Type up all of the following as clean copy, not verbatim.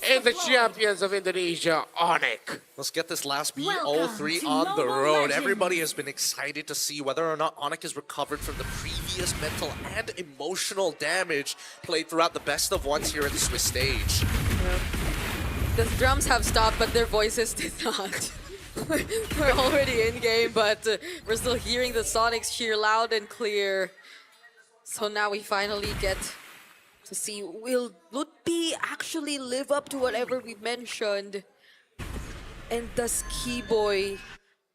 and the champions of Indonesia, Onic. Let's get this last Welcome BO3 to on the Mobile road. Legends. Everybody has been excited to see whether or not Onic has recovered from the previous mental and emotional damage played throughout the best of ones here at the Swiss stage. The drums have stopped, but their voices did not. We're already in game, but we're still hearing the Sonics cheer loud and clear. So now we finally get to see, will Lutpi actually live up to whatever we mentioned? And does Keyboy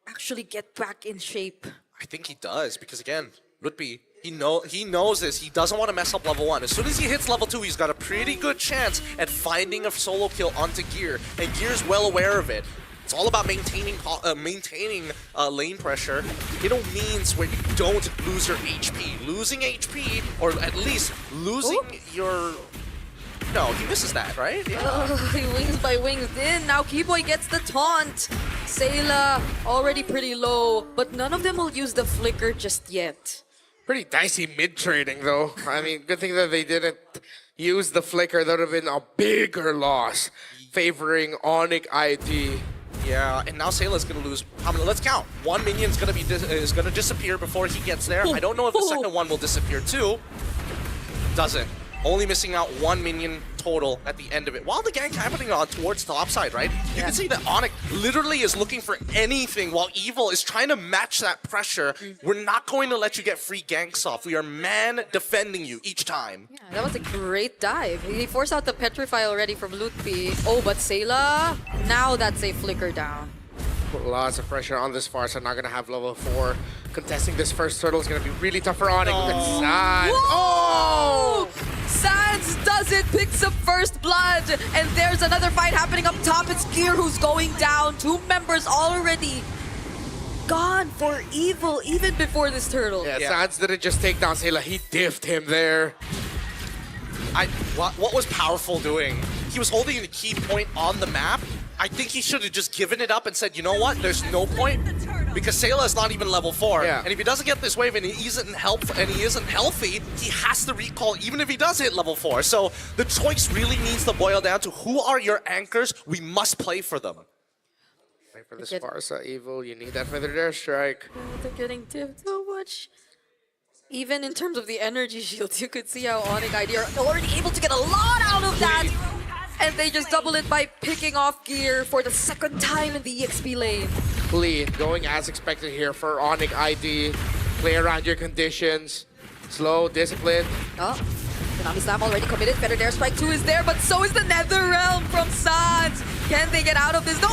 actually get back in shape? I think he does, because again, Lutpi, he knows this. He doesn't want to mess up level 1. As soon as he hits level 2, he's got a pretty good chance at finding a solo kill onto Gear, and Gear's well aware of it. It's all about maintaining lane pressure. It all means when you don't lose your HP. Losing HP, or at least losing your... No, he misses that, right? Yeah. Wings by wings in. Now Keyboy gets the taunt. Sayla already pretty low, but none of them will use the flicker just yet. Pretty dicey mid-trading, though. I mean, good thing that they didn't use the flicker. That would have been a bigger loss, favoring Onic ID. Yeah, and now Sayla's gonna lose. How many? Let's count. One minion's gonna is gonna disappear before he gets there. I don't know if the second one will disappear too. Doesn't. Only missing out one minion total at the end of it. While the gank happening on towards the upside, right? You can see that Onic literally is looking for anything while Evil is trying to match that pressure. We're not going to let you get free ganks off. We are man defending you each time. Yeah, that was a great dive. He forced out the Petrify already from Lutpi. Oh, but Sayla, now that's a flicker down. Put lots of pressure on this far, so not going to have level 4. Contesting this first turtle is going to be really tough for Onic. Look at San. Oh! Sans does it, picks up first blood, and there's another fight happening up top. It's Gear who's going down. 2 members already gone for Evil even before this turtle. Yeah, Sans didn't just take down Sayla, he diffed him there. What was Powerful doing? He was holding the key point on the map. I think he should have just given it up and said, you know what, there's no point, because Sayla is not even level 4. Yeah. And if he doesn't get this wave and he isn't healthy, he has to recall even if he does hit level 4. So the choice really needs to boil down to who are your anchors. We must play for them. Play for this Sparsa Evil, you need that feathered airstrike. They're getting tipped so much. Even in terms of the energy shields, you could see how Onic ID are already able to get a lot out of that. And they just double it by picking off Gear for the second time in the EXP lane. Clean, going as expected here for Onic ID. Play around your conditions. Slow, disciplined. Oh, Tsunami Slam already committed. Feathered Airstrike 2 is there, but so is the Nether Realm from Sans. Can they get out of this? No!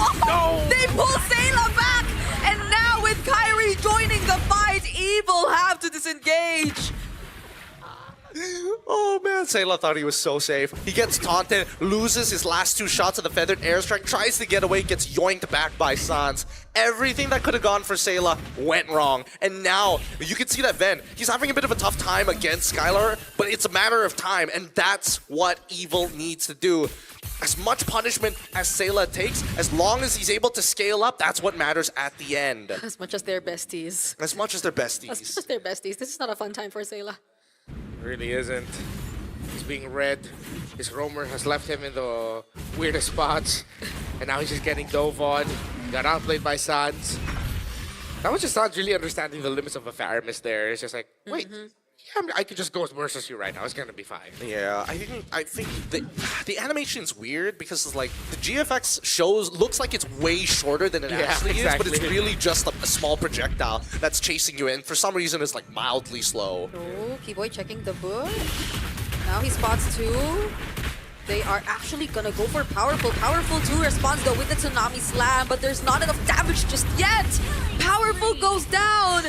They pull Sayla back! And now with Kyrie joining the fight, Evil have to disengage. Oh man, Sayla thought he was so safe. He gets taunted, loses his last 2 shots of the feathered airstrike, tries to get away, gets yoinked back by Sans. Everything that could have gone for Sayla went wrong. And now, you can see that Ven, he's having a bit of a tough time against Skylar, but it's a matter of time, and that's what Evil needs to do. As much punishment as Sayla takes, as long as he's able to scale up, that's what matters at the end. As much as they're besties. As much as they're besties. As much as they're besties. This is not a fun time for Sayla. Really isn't. He's being read. His roamer has left him in the weirdest spots. And now he's just getting dove on. Got outplayed by Sans. That was just Sans really understanding the limits of a Faramis there. It's just like, wait, yeah, I could just go versus you right now. It's gonna be fine. Yeah, I think the animation's weird because it's like the GFX looks like it's way shorter than it actually is, but it's really just a small projectile that's chasing you, and for some reason it's like mildly slow. Oh, Keyboy checking the bush. Now he spots 2. They are actually gonna go for Powerful. Powerful 2 responds though with the Tsunami Slam, but there's not enough damage just yet. Powerful goes down.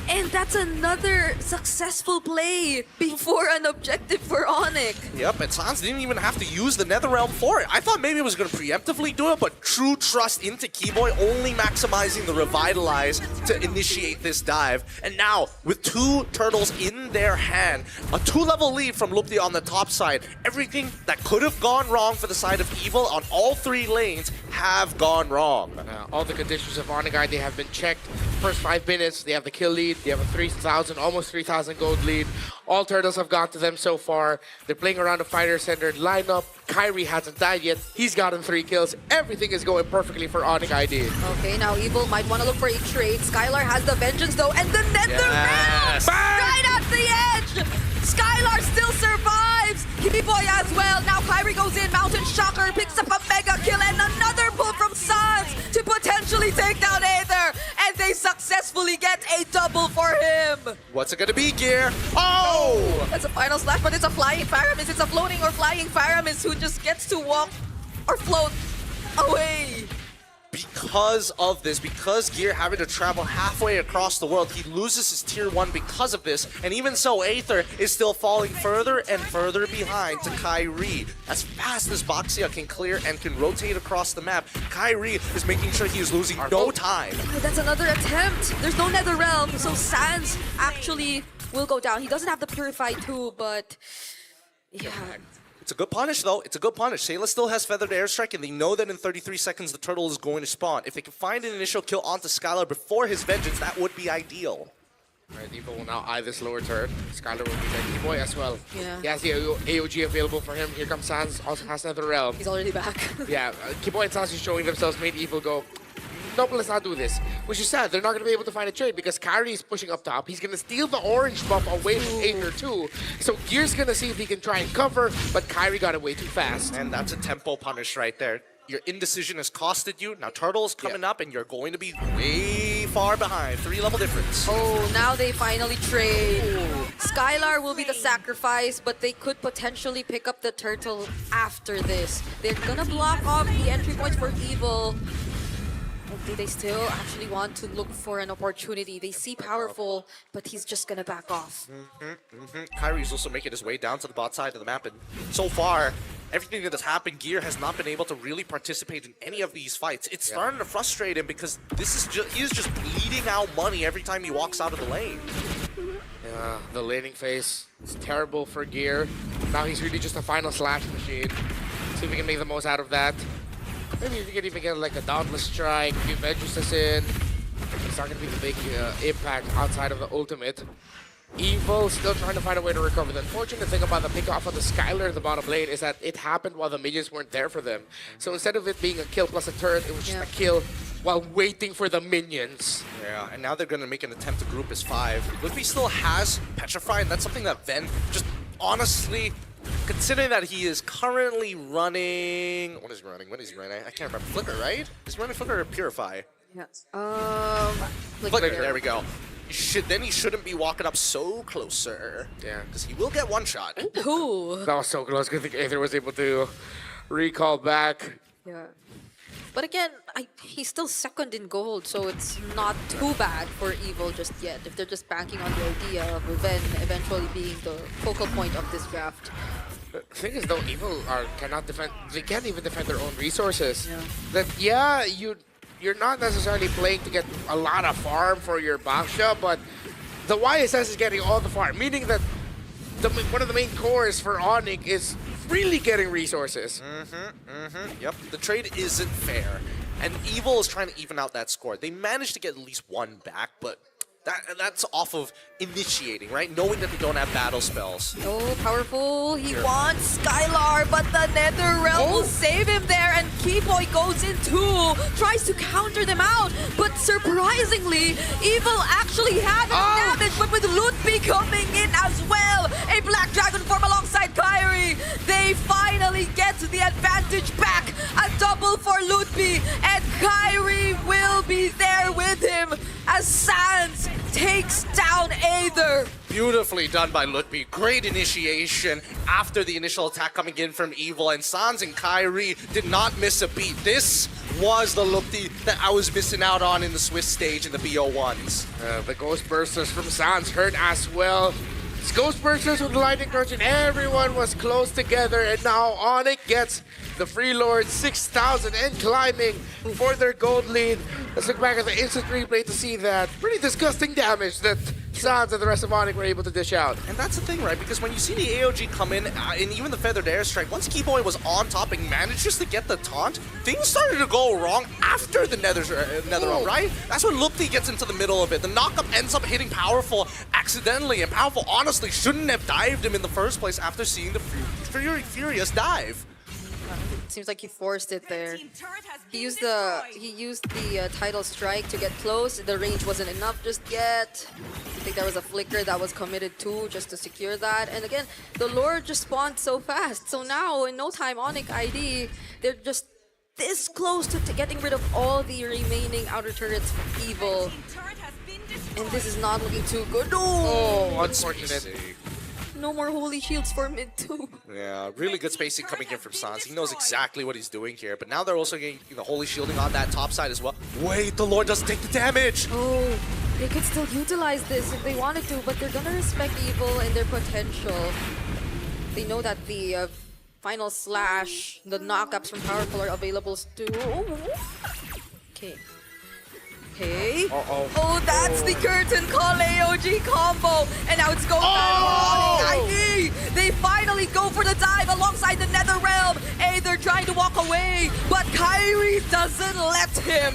And that's another successful play before an objective for Onic. Yep, and Sans didn't even have to use the Netherrealm for it. I thought maybe it was going to preemptively do it, but true trust into Keyboy, only maximizing the Revitalize to initiate this dive. And now, with 2 turtles in their hand, a 2-level lead from Lupti on the top side, everything that could have gone wrong for the side of Evil on all 3 lanes have gone wrong. All the conditions of Onic ID have been checked. first 5 minutes, they have the kill lead. They have a 3,000, almost 3,000 gold lead. All turtles have gone to them so far. They're playing around a fighter-centered lineup. Kyrie hasn't died yet. He's gotten 3 kills. Everything is going perfectly for Onic ID. Okay, now Evil might want to look for a trade. Skylar has the Vengeance though, and the Nether Realm! Right at the edge! Skylar still survives! Boy as well. Now Kyrie goes in, Mountain Shocker picks up a mega kill and another pull from Sans to potentially take down Aether. And they successfully get a double for him. What's it gonna be, Gear? Oh! That's a final slash, but it's a flying Pyramis. It's a floating or flying Pyramis who just gets to walk or float away. Because of this, because Gear having to travel halfway across the world, he loses his tier 1 because of this, and even so, Aether is still falling further and further behind to Kyrie. As fast as Boxia can clear and can rotate across the map, Kyrie is making sure he is losing no time. That's another attempt. There's no Nether Realm, so Sans actually will go down. He doesn't have the Purify too, but yeah. It's a good punish, though. It's a good punish. Sayla still has Feathered Airstrike, and they know that in 33 seconds the turtle is going to spawn. If they can find an initial kill onto Skylar before his Vengeance, that would be ideal. Right, Evil will now eye this lower turret. Skylar will be there. Boy as well. Yeah. He has the AOG available for him. Here comes Sans, also has Nether Realm. He's already back. Yeah, Kiboy and Sans are showing themselves, made Evil go, nope, let's not do this. Which is sad. They're not going to be able to find a trade because Kyrie is pushing up top. He's going to steal the orange buff away from Aether too. So Gear's going to see if he can try and cover, but Kyrie got it way too fast. And that's a tempo punish right there. Your indecision has costed you. Now Turtle's coming up, and you're going to be way far behind. 3-level difference. Oh, now they finally trade. Skylar will be the sacrifice, but they could potentially pick up the turtle after this. They're gonna block off the entry points for Evil. Do they still actually want to look for an opportunity? They see Powerful, but he's just gonna back off. Kyrie's also making his way down to the bot side of the map, and so far, everything that has happened, Gear has not been able to really participate in any of these fights. It's starting to frustrate him because he is just bleeding out money every time he walks out of the lane. Yeah, the laning phase is terrible for Gear. Now he's really just a final slash machine. See if we can make the most out of that. Maybe we can even get like a Dauntless Strike, a few Vengeances in. It's not going to be the big impact outside of the ultimate. Evil still trying to find a way to recover. The unfortunate thing about the pick off of the Skylar in the bottom lane is that it happened while the minions weren't there for them. So instead of it being a kill plus a turret, it was just a kill while waiting for the minions. Yeah, and now they're going to make an attempt to group as 5. Ludwig still has Petrify, and that's something that Ven just honestly... Considering that he is currently running... What is he running? What is he running? I can't remember. Flicker, right? Is he running Flicker or Purify? Yes. Flicker, there we go. Then he shouldn't be walking up so closer. Yeah. Because he will get one shot. Ooh. That was so close. I think Aether was able to recall back. Yeah. But again, he's still second in gold, so it's not too bad for Evil just yet. If they're just banking on the idea of Ven eventually being the focal point of this draft. The thing is, though, Evil cannot defend. They can't even defend their own resources. Yeah. That you're not necessarily playing to get a lot of farm for your Baksha, but the YSS is getting all the farm, meaning that one of the main cores for Onic is really getting resources. Yep, the trade isn't fair. And Evil is trying to even out that score. They managed to get at least one back, but that's off of initiating, right? Knowing that they don't have battle spells. Oh, Powerful. He wants Skylar, but the Nether Realm will save him there, and Keyboy goes in too, tries to counter them out, but surprisingly, Evil actually had damage, but with Ludwig coming in as well, a Black Dragon form alongside Kyrie, they finally get the advantage back, a double for Ludwig, and Kyrie will be there with him as Sans takes down Aether. Beautifully done by Ludwig. Great initiation after the initial attack coming in from Evil, and Sans and Kyrie did not miss a beat. This was the Ludwig that I was missing out on in the Swiss stage in the BO1s. The Ghost Bursters from Sans hurt as well. It's Ghost Bursters with Lightning Crunch, and everyone was close together, and now Onic gets the Free Lord 6,000 and climbing for their gold lead. Let's look back at the instant replay to see that pretty disgusting damage that Sans and the rest of Onic were able to dish out. And that's the thing, right? Because when you see the AOG come in, and even the Feathered Airstrike, once Keyboy was on top and managed just to get the taunt, things started to go wrong after the Nether Realm, right? That's when Lupti gets into the middle of it. The knockup ends up hitting Powerful accidentally, and Powerful honestly shouldn't have dived him in the first place after seeing the Furious dive. Seems like he forced it there. He used the tidal strike to get close. The range wasn't enough just yet. I think there was a flicker that was committed too, just to secure that. And again, the Lord just spawned so fast. So now, in no time, Onic ID, they're just this close to getting rid of all the remaining outer turrets from Evil. And this is not looking too good. Oh, unfortunate. No more holy shields for mid too. Yeah, really good spacing coming in from Sans. He knows exactly what he's doing here, but now they're also getting holy shielding on that top side as well. Wait, the Lord doesn't take the damage! Oh, they could still utilize this if they wanted to, but they're gonna respect Evil and their potential. They know that the final slash, the knockups from Powerful are available too. Okay. Okay. Oh, that's the curtain call AOG combo. And now it's going down. ID. They finally go for the dive alongside the Nether Realm. Hey, they're trying to walk away, but Kyrie doesn't let him.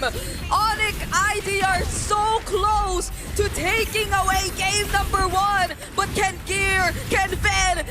Onic ID are so close to taking away game number 1. But can Gear, can Ben